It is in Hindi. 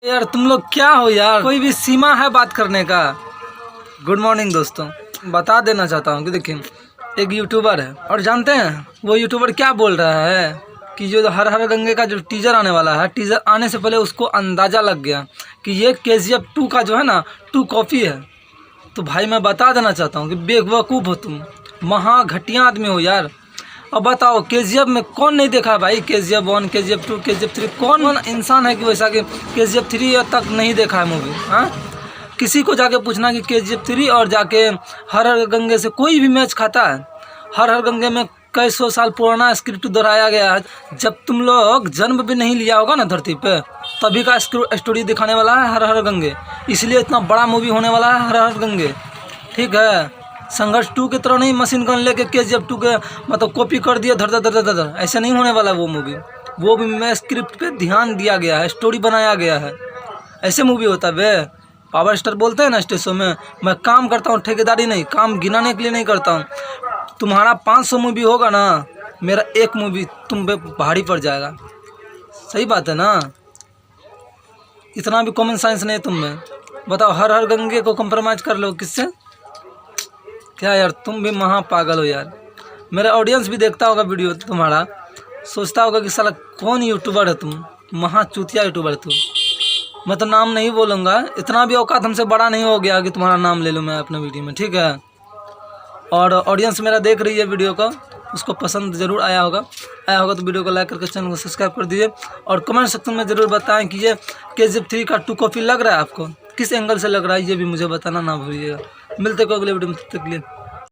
यार तुम लोग क्या हो यार, कोई भी सीमा है बात करने का। गुड मॉर्निंग दोस्तों, बता देना चाहता हूँ कि देखिए एक यूट्यूबर है और जानते हैं वो यूट्यूबर क्या बोल रहा है कि जो हर हर गंगे का जो टीजर आने वाला है, टीजर आने से पहले उसको अंदाज़ा लग गया कि ये KGF 2 का जो है ना 2 कॉपी है। तो भाई मैं बता देना चाहता हूँ कि बेवकूफ़ हो तुम, महा घटिया आदमी हो यार। अब बताओ KGF में कौन नहीं देखा भाई, KGF 1, KGF 2, KGF 3, कौन इंसान है कि वैसा कि KGF 3 तक नहीं देखा है मूवी। हाँ, किसी को जाके पूछना कि KGF 3 और जाके हर हर गंगे से कोई भी मैच खाता है। हर हर गंगे में कई सौ साल पुराना स्क्रिप्ट दोहराया गया है। जब तुम लोग जन्म भी नहीं लिया होगा ना धरती पे, तभी का स्टोरी दिखाने वाला है हर हर गंगे। इसलिए इतना बड़ा मूवी होने वाला है हर हर गंगे। ठीक है, संघर्ष 2 की तरह नहीं मशीन गन लेके KGF 2 के मतलब कॉपी कर दिया धर धर धर धर, ऐसे नहीं होने वाला वो मूवी। वो भी में स्क्रिप्ट पे ध्यान दिया गया है, स्टोरी बनाया गया है। ऐसे मूवी होता है बे। पावर स्टार बोलते हैं ना स्टेज शो में, मैं काम करता हूँ ठेकेदारी नहीं, काम गिनाने के लिए नहीं करता हूँ। तुम्हारा 500 मूवी होगा ना, मेरा एक मूवी तुम पे भारी पड़ जाएगा। सही बात है ना, इतना भी कॉमन सेंस नहीं तुम में। बताओ हर हर गंगे को कंप्रोमाइज़ कर लो किससे? क्या यार तुम भी महा पागल हो यार। मेरा ऑडियंस भी देखता होगा वीडियो तुम्हारा, सोचता होगा कि साला कौन यूट्यूबर है तुम, महा चूतिया यूट्यूबर तुम। मैं तो नाम नहीं बोलूँगा, इतना भी औकात हमसे बड़ा नहीं हो गया कि तुम्हारा नाम ले लूँ मैं अपने वीडियो में। ठीक है, और ऑडियंस मेरा देख रही है वीडियो को, उसको पसंद ज़रूर आया होगा तो वीडियो को लाइक करके चैनल को सब्सक्राइब कर दीजिए। और कमेंट सेक्शन में ज़रूर बताएं कि ये KGF 3 का 2 कॉपी लग रहा है आपको, किस एंगल से लग रहा है ये भी मुझे बताना ना भूलिएगा। मिलते को अगले वीडियो में, तब तक के लिए।